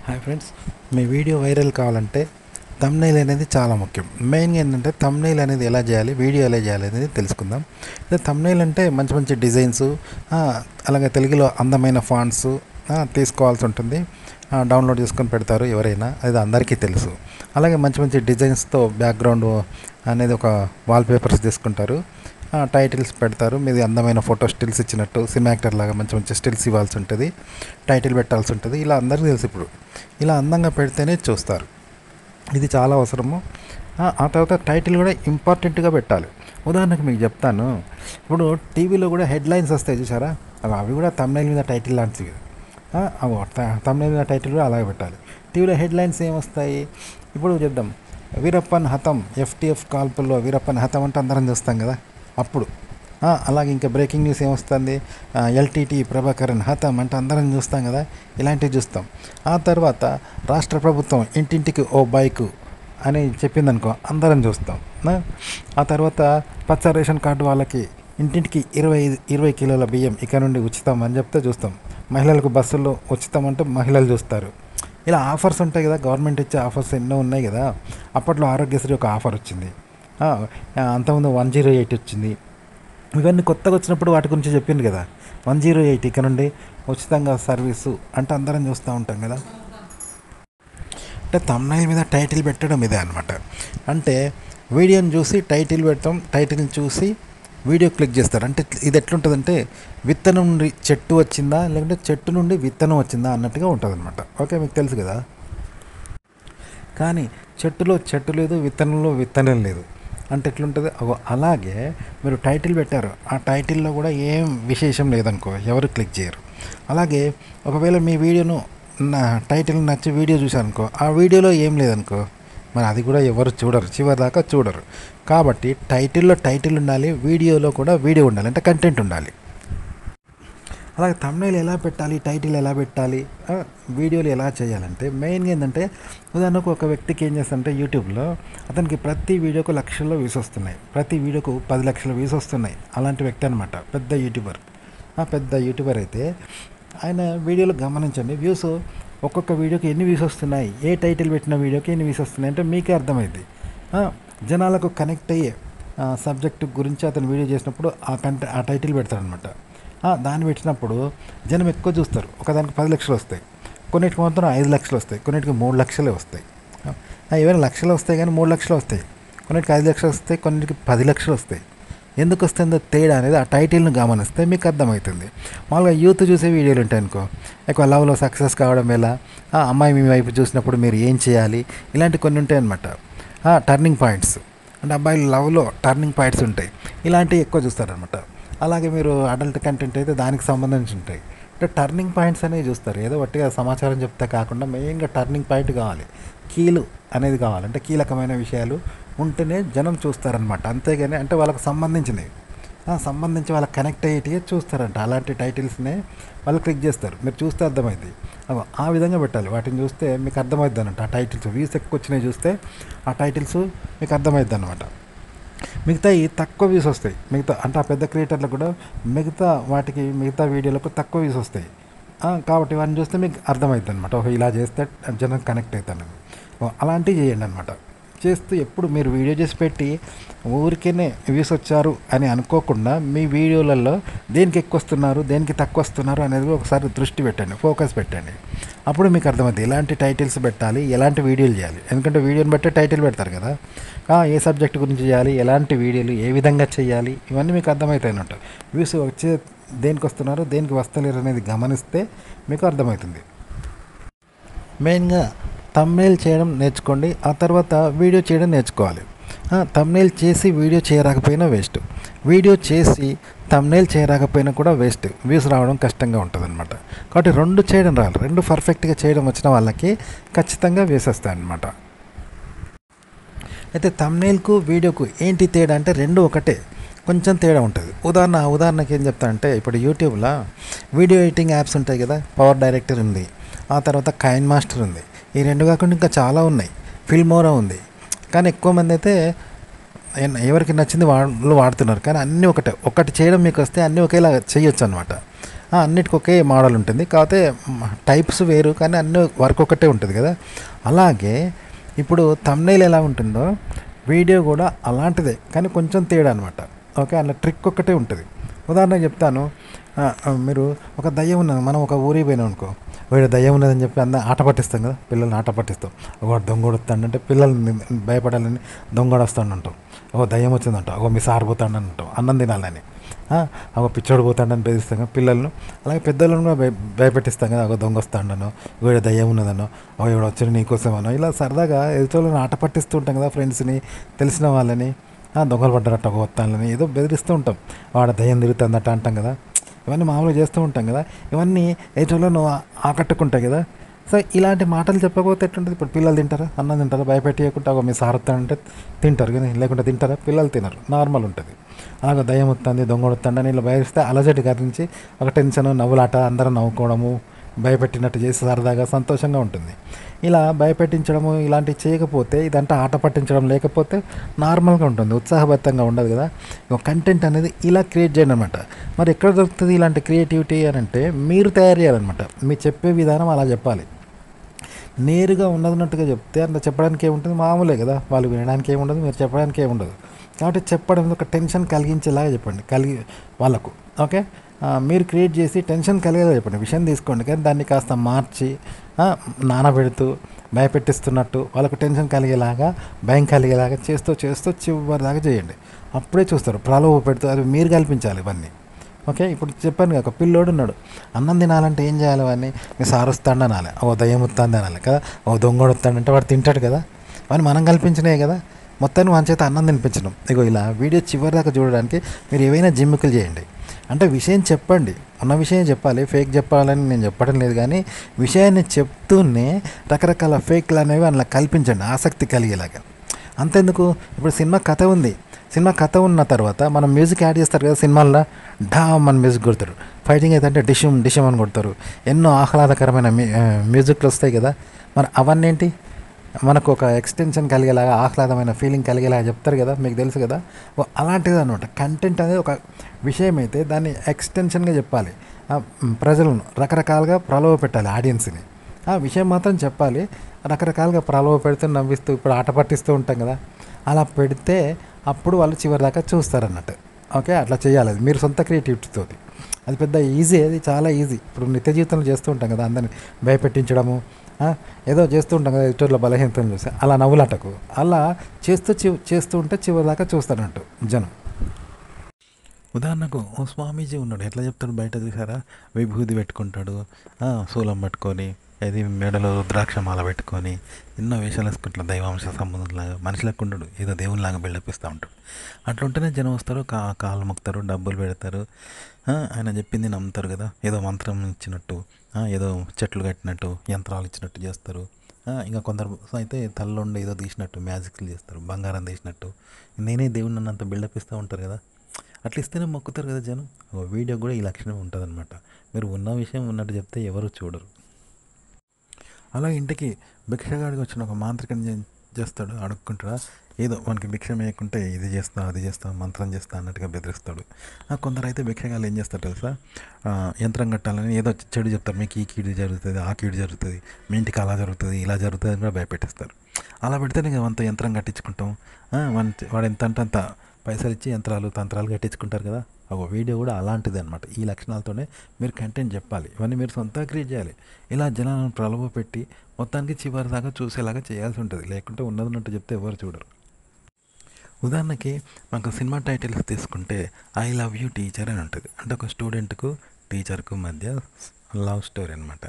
Hi friends, మీ video viral కావాలంటే thumbnail అనేది చాలా ముఖ్యం. మెయిన్గా ఏంటంటే థంబ్నెయిల్ అనేది ఎలా చేయాలి, వీడియో ఎలా చేయాలి అనేది తెలుసుకుందాం. థంబ్నెయిల్ అంటే మంచి మంచి డిజైన్స్, అలాగే తెలుగులో అందమైన ఫాంట్స్ తీసుకోవాల్సి ఉంటుంది. డౌన్లోడ్ చేసుకొని పెడతారు ఎవరైనా, అది అందరికీ తెలుసు. అలాగే మంచి మంచి డిజైన్స్తో బ్యాక్గ్రౌండ్ అనేది ఒక వాల్పేపర్స్ తీసుకుంటారు, టైటిల్స్ పెడతారు. మీది అందమైన ఫోటో స్టిల్స్ ఇచ్చినట్టు సినిమా యాక్టర్ లాగా మంచి మంచి స్టిల్స్ ఇవ్వాల్సి ఉంటుంది, టైటిల్ పెట్టాల్సి ఉంటుంది. ఇలా అందరికీ తెలుసు. ఇప్పుడు ఇలా అందంగా పెడితేనే చూస్తారు, ఇది చాలా అవసరము. ఆ తర్వాత టైటిల్ కూడా ఇంపార్టెంట్గా పెట్టాలి. ఉదాహరణకు మీకు చెప్తాను, ఇప్పుడు టీవీలో కూడా హెడ్లైన్స్ వస్తాయి చూసారా, అవి కూడా థంబ్నెయిల్ మీద టైటిల్ లాంటివి. థంబ్నెయిల్ మీద టైటిల్ కూడా అలాగే పెట్టాలి. టీవీలో హెడ్లైన్స్ ఏమొస్తాయి ఇప్పుడు చెప్దాం, వీరప్పన్ హతం, ఎఫ్టీఎఫ్ కాల్పుల్లో వీరప్పన్ హతం అంటే అందరం చూస్తాం కదా అప్పుడు. అలాగే ఇంకా బ్రేకింగ్ న్యూస్ ఏమొస్తుంది, ఎల్టీటీ ప్రభాకరన్ హతం అంటే అందరం చూస్తాం కదా, ఇలాంటివి చూస్తాం. ఆ తర్వాత రాష్ట్ర ప్రభుత్వం ఇంటింటికి ఓ బైకు అని చెప్పిందనుకో, అందరం చూస్తాం. ఆ తర్వాత పచ్చ రేషన్ కార్డు వాళ్ళకి ఇంటింటికి 20 కిలోల బియ్యం ఇక నుండి ఉచితం అని చెప్తే చూస్తాం. మహిళలకు బస్సుల్లో ఉచితం అంటే మహిళలు చూస్తారు. ఇలా ఆఫర్స్ ఉంటాయి కదా, గవర్నమెంట్ ఇచ్చే ఆఫర్స్ ఎన్నో ఉన్నాయి కదా. అప్పట్లో ఆరోగ్యశ్రీ ఒక ఆఫర్ వచ్చింది, అంతకుముందు 108 వచ్చింది. ఇవన్నీ కొత్తగా వచ్చినప్పుడు వాటి గురించి చెప్పింది కదా. 108 ఇక నుండి ఉచితంగా సర్వీసు అంటే అందరం చూస్తూ ఉంటాం కదా. అంటే థంబ్నెయిల్ మీద టైటిల్ పెట్టడం ఇదే అనమాట. అంటే వీడియోని చూసి టైటిల్ పెడతాం, టైటిల్ని చూసి వీడియో క్లిక్ చేస్తారు. అంటే ఇది ఎట్లుంటుందంటే, విత్తనం నుండి చెట్టు వచ్చిందా లేకుంటే చెట్టు నుండి విత్తనం వచ్చిందా అన్నట్టుగా ఉంటుంది అనమాట. ఓకే, మీకు తెలుసు కదా. కానీ చెట్టులో చెట్టు లేదు, విత్తనంలో విత్తనం లేదు అంటే ఎట్లుంటుంది. అలాగే మీరు టైటిల్ పెట్టారు, ఆ టైటిల్లో కూడా ఏం విశేషం లేదనుకో ఎవరు క్లిక్ చేయరు. అలాగే ఒకవేళ మీ వీడియోను టైటిల్ నచ్చి వీడియో చూసారనుకో, ఆ వీడియోలో ఏం లేదనుకో, మరి అది కూడా ఎవరు చూడరు, చివరి దాకా చూడరు. కాబట్టి టైటిల్లో టైటిల్ ఉండాలి, వీడియోలో కూడా వీడియో ఉండాలి, అంటే కంటెంట్ ఉండాలి. అలాగే థంబ్నెయిల్ ఎలా పెట్టాలి, టైటిల్ ఎలా పెట్టాలి, వీడియోలు ఎలా చేయాలంటే మెయిన్గా ఏంటంటే, ఉదాహరణకు ఒక వ్యక్తికి ఏం చేస్తారంటే యూట్యూబ్లో అతనికి ప్రతి వీడియోకు లక్షల్లో వ్యూస్ వస్తున్నాయి, ప్రతి వీడియోకు 10 లక్షల వ్యూస్ వస్తున్నాయి. అలాంటి వ్యక్తి అనమాట పెద్ద యూట్యూబర్. పెద్ద యూట్యూబర్ అయితే ఆయన వీడియోలో గమనించండి, వ్యూస్ ఒక్కొక్క వీడియోకి ఎన్ని వ్యూస్ వస్తున్నాయి, ఏ టైటిల్ పెట్టిన వీడియోకి ఎన్ని వ్యూస్ వస్తున్నాయి అంటే మీకే అర్థమైంది. జనాలకు కనెక్ట్ అయ్యే సబ్జెక్టు గురించి అతను వీడియో చేసినప్పుడు ఆ టైటిల్ పెడతాడనమాట. దాన్ని పెట్టినప్పుడు జనం ఎక్కువ చూస్తారు. ఒకదానికి 10 లక్షలు వస్తాయి, కొన్నిటికి మాత్రం 5 లక్షలు వస్తాయి, కొన్నిటికి 3 లక్షలే వస్తాయి. ఏమైనా లక్షలు వస్తాయి కానీ 3 లక్షలు వస్తాయి, కొన్నిటికి 5 లక్షలు వస్తాయి, కొన్నిటికి 10 లక్షలు వస్తాయి. ఎందుకు వస్తుందో తేడా అనేది ఆ టైటిల్ని గమనిస్తే మీకు అర్థమవుతుంది. మామూలుగా యూత్ చూసే వీడియోలు ఉంటాయి అనుకో, ఎక్కువ లవ్లో సక్సెస్ కావడం ఎలా, అమ్మాయి మీ వైపు చూసినప్పుడు మీరు ఏం చేయాలి, ఇలాంటి కొన్ని ఉంటాయి అన్నమాట. టర్నింగ్ పాయింట్స్ అంటే అబ్బాయిలు లవ్లో టర్నింగ్ పాయింట్స్ ఉంటాయి, ఇలాంటివి ఎక్కువ చూస్తారనమాట. అలాగే మీరు అడల్ట్ కంటెంట్ అయితే దానికి సంబంధించి ఉంటాయి. అంటే టర్నింగ్ పాయింట్స్ అనేవి చూస్తారు, ఏదో వట్టిగా సమాచారం చెప్తే కాకుండా మెయిన్గా టర్నింగ్ పాయింట్ కావాలి, కీలు అనేది కావాలి. అంటే కీలకమైన విషయాలు ఉంటేనే జనం చూస్తారనమాట. అంతేగాని అంటే వాళ్ళకి సంబంధించినవి సంబంధించి వాళ్ళకి కనెక్ట్ అయ్యేటివి చూస్తారంట. అలాంటి టైటిల్స్నే వాళ్ళు క్లిక్ చేస్తారు, మీరు చూస్తే అర్థమైంది. ఆ విధంగా పెట్టాలి, వాటిని చూస్తే మీకు అర్థమవుద్ది అనమాట. ఆ టైటిల్స్ వ్యూస్ ఎక్కువ వచ్చినాయి చూస్తే ఆ టైటిల్స్ మీకు అర్థమవుద్ది అనమాట. మిగతా తక్కువ వ్యూస్ వస్తాయి, మిగతా అంటే ఆ పెద్ద క్రియేటర్లకు కూడా మిగతా వీడియోలకు తక్కువ వ్యూస్ వస్తాయి. కాబట్టి వాటిని చూస్తే మీకు అర్థమవుతుంది అనమాట, ఇలా చేస్తే జనం కనెక్ట్ అవుతాను. అలాంటివి చేయండి అనమాట. చేస్తూ ఎప్పుడు మీరు వీడియో చేసి పెట్టి ఊరికేనే వ్యూస్ వచ్చారు అని అనుకోకుండా మీ వీడియోలలో దేనికి ఎక్కువ వస్తున్నారు, దేనికి తక్కువ వస్తున్నారు అనేది ఒకసారి దృష్టి పెట్టండి, ఫోకస్ పెట్టండి. అప్పుడు మీకు అర్థమవుతుంది ఎలాంటి టైటిల్స్ పెట్టాలి, ఎలాంటి వీడియోలు చేయాలి. ఎందుకంటే వీడియోని బట్టి టైటిల్ పెడతారు కదా, ఏ సబ్జెక్ట్ గురించి చేయాలి, ఎలాంటి వీడియోలు ఏ విధంగా చేయాలి, ఇవన్నీ మీకు అర్థమవుతాయి అన్నట్టు. వ్యూస్ వచ్చే దేనికి వస్తున్నారు, దేనికి వస్తలేరు అనేది గమనిస్తే మీకు అర్థమవుతుంది. మెయిన్గా థంబ్నెయిల్ చేయడం నేర్చుకోండి, ఆ తర్వాత వీడియో చేయడం నేర్చుకోవాలి. థంబ్నెయిల్ చేసి వీడియో చేయరాకపోయినా వేస్ట్, వీడియో చేసి థంబ్నెయిల్ చేయరాకపోయినా కూడా వేస్ట్, వ్యూస్ రావడం కష్టంగా ఉంటుంది అనమాట. కాబట్టి రెండు చేయడం రావాలి, రెండు పర్ఫెక్ట్గా చేయడం వచ్చిన వాళ్ళకి ఖచ్చితంగా వ్యూస్ వస్తాయన్నమాట. అయితే థంబ్నెయిల్కు వీడియోకు ఏంటి తేడా అంటే రెండు ఒకటే, కొంచెం తేడా ఉంటుంది. ఉదాహరణకి ఏం చెప్తా అంటే, ఇప్పుడు యూట్యూబ్లో వీడియో ఎడిటింగ్ యాప్స్ ఉంటాయి కదా, పవర్ డైరెక్టర్ ఉంది, ఆ తర్వాత కైన్ మాస్టర్ ఉంది. ఈ రెండు కాకుండా ఇంకా చాలా ఉన్నాయి, ఫిల్మోరా ఉంది. కానీ ఎక్కువ మంది అయితే ఎవరికి నచ్చింది వాళ్ళు వాడుతున్నారు. కానీ అన్నీ ఒకటి చేయడం మీకు వస్తే అన్నీ ఒకేలా చేయొచ్చు అనమాట. అన్నిటికి ఒకే మోడల్ ఉంటుంది, కాకపోతే టైప్స్ వేరు కానీ అన్ని వర్క్ ఒకటే ఉంటుంది కదా. అలాగే ఇప్పుడు థంబ్నెయిల్ ఎలా ఉంటుందో వీడియో కూడా అలాంటిదే, కానీ కొంచెం తేడా అనమాట. ఓకే, అలా ట్రిక్ ఒక్కటే ఉంటుంది. ఉదాహరణకు చెప్తాను. మీరు ఒక దయ్యం ఉన్నది, మనం ఒక ఊరికి పోయినాం అనుకో, వీడు దయ్యం ఉన్నదని చెప్పి అందరూ ఆట పట్టిస్తాం కదా, పిల్లల్ని ఆట పట్టిస్తాం. ఒక దొంగోడు వస్తాడంటే పిల్లల్ని భయపడాలని దొంగోడు వస్తాడు అంటాం. ఒక దయ్యం వచ్చిందంటాం, ఒక మీ సార్ పోతాడని అంటాం అన్నం తినాలని. ఒక పిచ్చోడు పోతాడని బెదిరిస్తాం కదా పిల్లలను. అలాగే పెద్దలను కూడా భయపెట్టిస్తాం కదా, ఒక దొంగ వస్తాడనో, వీడు దయ్యం ఉన్నదనో, వీడు వచ్చి నీకోసమనో, ఇలా సరదాగా ఎదుటోళ్ళని ఆట పట్టిస్తూ ఉంటాం కదా, ఫ్రెండ్స్ని, తెలిసిన వాళ్ళని. దొంగలు పడ్డారట ఒక వస్తానని ఏదో బెదిరిస్తూ ఉంటాం. వాడ దయ్యం తిరుగుతుందట అంటాం కదా. ఇవన్నీ మామూలుగా చేస్తూ ఉంటాం కదా. ఇవన్నీ ఎదుటోళ్ళను ఆకట్టుకుంటాయి కదా. సో ఇలాంటి మాటలు చెప్పకపోతే ఎట్లుంటుంది? ఇప్పుడు పిల్లలు తింటారా? అన్నం తింటారా? భయపెట్టకుండా ఒక మీ సార్ వస్తానంటే తింటారు కానీ, లేకుంటే తింటారా? పిల్లలు తినరు, నార్మల్ ఉంటుంది. అలాగే దయ్యం వస్తుంది, దొంగ వస్తుంది అని ఇలా భయస్తే అలజడి గురించి ఒక టెన్షన్, నవ్వులాట, అందరూ నవ్వుకోవడము, భయపెట్టినట్టు చేసి సరదాగా సంతోషంగా ఉంటుంది. ఇలా భయపెట్టించడము ఇలాంటివి చేయకపోతే, ఇదంతా ఆట పట్టించడం లేకపోతే నార్మల్గా ఉంటుంది, ఉత్సాహభరితంగా ఉండదు కదా. కంటెంట్ అనేది ఇలా క్రియేట్ చేయండి అనమాట. మరి ఎక్కడ దొరుకుతుంది ఇలాంటి క్రియేటివిటీ అని అంటే మీరు తయారు చేయాలన్నమాట. మీరు చెప్పే విధానం అలా చెప్పాలి. నేరుగా ఉన్నట్టుగా చెప్తే అందులో చెప్పడానికి ఏముంటుంది? మామూలే కదా, వాళ్ళు వినడానికి ఏముండదు, మీరు చెప్పడానికి ఏముండదు. కాబట్టి చెప్పడం ఒక టెన్షన్ కలిగించేలాగా చెప్పండి, వాళ్ళకు. ఓకే, మీరు క్రియేట్ చేసి టెన్షన్ కలిగేలా చెప్పండి. విషయం తీసుకోండి కానీ దాన్ని కాస్త మార్చి నానబెడుతూ భయపెట్టిస్తున్నట్టు వాళ్ళకు టెన్షన్ కలిగేలాగా, భయం కలిగేలాగా చేస్తూ చేస్తూ చివరి దాకా చేయండి. అప్పుడే చూస్తారు, ప్రలోభ పెడుతూ. అది మీరు కల్పించాలి ఇవన్నీ. ఓకే, ఇప్పుడు చెప్పాను కదా, ఒక పిల్లోడు ఉన్నాడు, అన్నం తినాలంటే ఏం చేయాలి? అవన్నీ మీ సారు వస్తాడు అనాలి, ఓ దయ్యం వస్తుంది అనాలి కదా, ఓ దొంగోడు వస్తాడంటే వాడు తింటాడు కదా. అవన్నీ మనం కల్పించినాయి కదా. మొత్తాన్ని మన చేత అన్నం తినిపించడం. ఇగో ఇలా వీడియో చివరి దాకా చూడడానికి మీరు ఏవైనా జిమ్మికలు చేయండి. అంటే విషయం చెప్పండి, ఉన్న విషయం చెప్పాలి, ఫేక్ చెప్పాలని నేను చెప్పడం లేదు, కానీ విషయాన్ని చెప్తూనే రకరకాల ఫేక్లు అనేవి అలా కల్పించండి ఆసక్తి కలిగేలాగా. అంతెందుకు, ఇప్పుడు సినిమా కథ ఉంది, సినిమా కథ ఉన్న తర్వాత మనం మ్యూజిక్ యాడ్ చేస్తారు కదా సినిమాల్లో, మన మ్యూజిక్ కొడతారు. ఫైటింగ్ అయితే అంటే డిషమ్ డిషమ్ అని కొడతారు. ఎన్నో ఆహ్లాదకరమైన మ్యూజిక్లు వస్తాయి కదా. మరి అవన్నీ ఏంటి? మనకు ఒక ఎక్స్టెన్షన్ కలిగేలాగా, ఆహ్లాదమైన ఫీలింగ్ కలిగేలాగా చెప్తారు కదా, మీకు తెలుసు కదా. అలాంటిది అనమాట. కంటెంట్ అనేది ఒక విషయం అయితే దాన్ని ఎక్స్టెన్షన్గా చెప్పాలి. ప్రజలను రకరకాలుగా ప్రలోభ పెట్టాలి, ఆడియన్స్ని. ఆ విషయం మాత్రం చెప్పాలి, రకరకాలుగా ప్రలోభ పెడుతూ నవ్విస్తూ, ఇప్పుడు ఆట పట్టిస్తూ ఉంటాం కదా, అలా పెడితే అప్పుడు వాళ్ళు చివరి దాకా చూస్తారన్నట్టు. ఓకే, అట్లా చేయాలి. అది మీరు సొంత క్రియేటివిటీతో. అది పెద్ద ఈజీ, అది చాలా ఈజీ. ఇప్పుడు నిత్య జీవితంలో చేస్తూ ఉంటాం కదా, అందరిని భయపెట్టించడము, ఏదో చేస్తూ ఉంటాం కదా, ఇతరుల బలహీనతను చూసి అలా నవ్వులాటకు అలా చేస్తూ ఉంటే చివరి దాకా చూస్తారంటూ జనం. ఉదాహరణకు ఓ స్వామీజీ ఉన్నాడు, ఎట్లా చెప్తాడు బయట చూసారా? విభూది పెట్టుకుంటాడు, శూలం పట్టుకొని, ఇది మెడలో రుద్రాక్షమాల పెట్టుకొని, ఎన్నో వేషాలు వేసుకుంటాడు, దైవాంశ సంబంధంలాగా. మనిషిలకు ఉండడు, ఏదో దేవునిలాగా బిల్డప్ ఇస్తూ ఉంటాడు. అట్లుంటేనే జనం వస్తారు, కాళ్ళు మొక్కుతారు, డబ్బులు పెడతారు, ఆయన చెప్పింది నమ్ముతారు కదా. ఏదో మంత్రం ఇచ్చినట్టు, ఏదో చెట్లు కట్టినట్టు, యంత్రాలు ఇచ్చినట్టు చేస్తారు. ఇంకా కొందరు అయితే తల్లుండి ఏదో తీసినట్టు మ్యాజిక్లు చేస్తారు, బంగారం తీసినట్టు, నేనే దేవుడిని అన్నంత బిల్డప్ ఇస్తూ ఉంటారు కదా. అట్లా ఇస్తేనే మొక్కుతారు కదా జనం. వీడియో కూడా ఈ లక్షణం ఉంటుంది అనమాట. మీరు ఉన్న విషయం ఉన్నట్టు చెప్తే ఎవరు చూడరు. అలా ఇంటికి భిక్షగాడికి వచ్చిన ఒక మాంత్రికని చేస్తాడు, అడుక్కుంటాడా, ఏదో మనకి భిక్ష వేయకుంటే ఇది చేస్తా, అది చేస్తా, మంత్రం చేస్తా అన్నట్టుగా బెదిరిస్తాడు. కొందరు అయితే భిక్షగాళ్ళు ఏం చేస్తారు తెలుసా? యంత్రం కట్టాలని ఏదో చెడు చెప్తారు, మీకు ఈ కీడు జరుగుతుంది, ఆ కీడు జరుగుతుంది, మీ ఇంటికి అలా జరుగుతుంది, ఇలా జరుగుతుంది అని కూడా భయపెట్టిస్తారు. అలా పెడితే నీకు అంత యంత్రం కట్టించుకుంటాం, వాడు ఎంత అంటే అంత పైసలు ఇచ్చి యంత్రాలు తంత్రాలు కట్టించుకుంటారు కదా. ఒక వీడియో కూడా అలాంటిది అనమాట. ఈ లక్షణాలతోనే మీరు కంటెంట్ చెప్పాలి, ఇవన్నీ మీరు సొంతంగా క్రియేట్ చేయాలి. ఇలా జనాలను ప్రలోభ పెట్టి మొత్తానికి చివరి దాకా చూసేలాగా చేయాల్సి ఉంటుంది, లేకుంటే ఉన్నట్టు చెప్తే ఎవరు చూడరు. ఉదాహరణకి మాకు సినిమా టైటిల్స్ తీసుకుంటే ఐ లవ్ యూ టీచర్ అని ఉంటుంది. అంటే ఒక స్టూడెంట్కు టీచర్కు మధ్య లవ్ స్టోరీ అనమాట.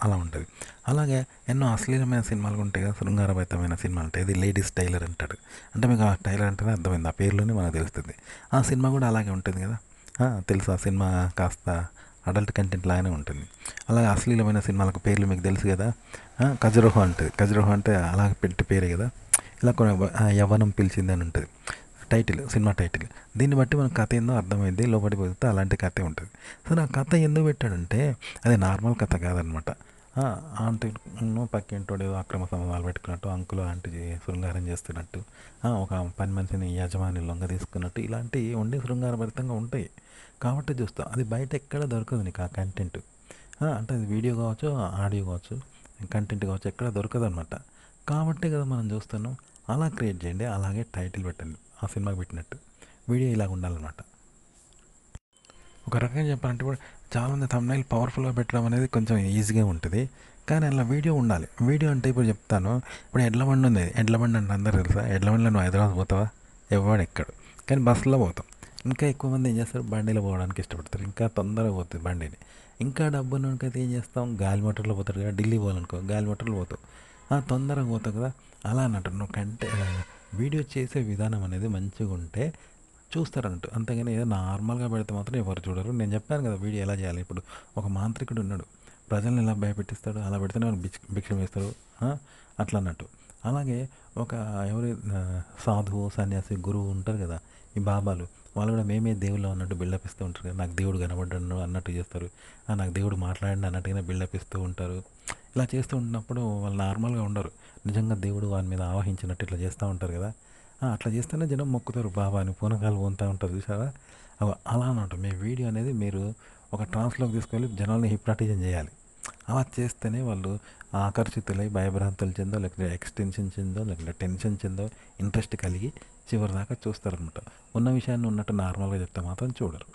అలా ఉంటుంది. అలాగే ఎన్నో అశ్లీలమైన సినిమాలు ఉంటాయి కదా, శృంగారభరితమైన సినిమాలు ఉంటాయి. ఇది లేడీస్ టైలర్ అంటాడు. అంటే మీకు ఆ టైలర్ అంటేనే అర్థమైంది, ఆ పేర్లోనే మనకు తెలుస్తుంది. ఆ సినిమా కూడా అలాగే ఉంటుంది కదా. తెలుసు, ఆ సినిమా కాస్త అడల్ట్ కంటెంట్ లాగానే ఉంటుంది. అలాగే అశ్లీలమైన సినిమాలకు పేర్లు మీకు తెలుసు కదా. ఖజురోహో ఉంటుంది. ఖజురోహో అంటే అలా పెట్టి పేరే కదా. ఇలా కొన్ని యవ్వనం పిలిచింది అని ఉంటుంది టైటిల్, సినిమా టైటిల్. దీన్ని బట్టి మనకు కథ ఏందో అర్థమైంది, లోపలికి పోతే అలాంటి కథే ఉంటుంది. సో నా కథ ఎందుకు పెట్టాడంటే అది నార్మల్ కథ కాదనమాట. ఆంటీను పక్కింటోడు ఏదో అక్రమ సంబంధాలు పెట్టుకున్నట్టు, అంకులు ఆంటీ శృంగారం చేస్తున్నట్టు, ఒక పని మనిషిని యజమాని లొంగ తీసుకున్నట్టు, ఇలాంటివి ఉండి శృంగారభరితంగా ఉంటాయి. కాబట్టి చూస్తాం. అది బయట ఎక్కడ దొరకదు నీకు ఆ కంటెంట్. అంటే అది వీడియో కావచ్చు, ఆడియో కావచ్చు, కంటెంట్ కావచ్చు, ఎక్కడ దొరకదనమాట. కాబట్టే కదా మనం చూస్తున్నాం. అలా క్రియేట్ చేయండి. అలాగే టైటిల్ పెట్టండి ఆ సినిమాకి పెట్టినట్టు. వీడియో ఇలాగ ఉండాలన్నమాట. ఒక రకంగా చెప్పాలంటే ఇప్పుడు చాలామంది థంబ్నెయిల్ పవర్ఫుల్గా పెట్టడం అనేది కొంచెం ఈజీగా ఉంటుంది. కానీ అలా వీడియో ఉండాలి. వీడియో అంటే ఇప్పుడు చెప్తాను. ఇప్పుడు ఎడ్ల బండి ఉంది. ఎడ్ల బండి అంటే అందరూ తెలుసా? ఎడ్ల బండిలో నువ్వు హైదరాబాద్ పోతావా? ఎవడు ఎక్కడు. కానీ బస్సులో పోతాం. ఇంకా ఎక్కువ మంది ఏం చేస్తారు? బండిలో పోవడానికి ఇష్టపడతారు. ఇంకా తొందరగా పోతుంది బండిని. ఇంకా డబ్బు ఉన్నోనికైతే ఏం చేస్తాం? గాలి మోటార్లో పోతాడు కదా. ఢిల్లీ పోవాలనుకో గాలి మోటార్లో పోతావు. తొందరగా పోతావు కదా. అలా అన్నట్టు నువ్వు వీడియో చేసే విధానం అనేది మంచిగా ఉంటే చూస్తారన్నట్టు. అంతేగాని ఏదో నార్మల్గా పెడితే మాత్రం ఎవరు చూడరు. నేను చెప్పాను కదా వీడియో ఎలా చేయాలి. ఇప్పుడు ఒక మాంత్రికుడు ఉన్నాడు, ప్రజల్ని ఎలా భయపెట్టిస్తాడు, అలా పెడితేనే వాళ్ళు భిక్షం వేస్తారు. అట్లా అన్నట్టు. అలాగే ఒక ఎవరి సాధువు, సన్యాసి, గురువు ఉంటారు కదా, ఈ బాబాలు, వాళ్ళు కూడా మేమే దేవుళ్ళు అన్నట్టు బిల్డప్ ఇస్తూ ఉంటారు కదా. నాకు దేవుడు కనబడ్డాడు అన్నట్టు చేస్తారు. నాకు దేవుడు మాట్లాడిన అన్నట్టుగానే బిల్డప్ ఇస్తూ ఉంటారు. ఇలా చేస్తూ ఉన్నప్పుడు వాళ్ళు నార్మల్గా ఉండరు. నిజంగా దేవుడు వాని మీద ఆవహించినట్టు ఇట్లా చేస్తూ ఉంటారు కదా. అట్లా చేస్తేనే జనం మొక్కుతారు బాబాని, పూనకాలు పోతూ ఉంటారు చూసారా. అలా అన్నట్టు మీ వీడియో అనేది మీరు ఒక ట్రాన్స్లోకి తీసుకెళ్ళి జనాల్ని హిప్నాటిజం చేయాలి. అలా చేస్తేనే వాళ్ళు ఆకర్షితులై భయభ్రాంతులు చెందో, లేకపోతే ఎక్స్టెన్షన్ చెందో, లేకపోతే టెన్షన్ చెందో, ఇంట్రెస్ట్ కలిగి చివరి దాకా చూస్తారనమాట. ఉన్న విషయాన్ని ఉన్నట్టు నార్మల్గా చెప్తే మాత్రం చూడరు.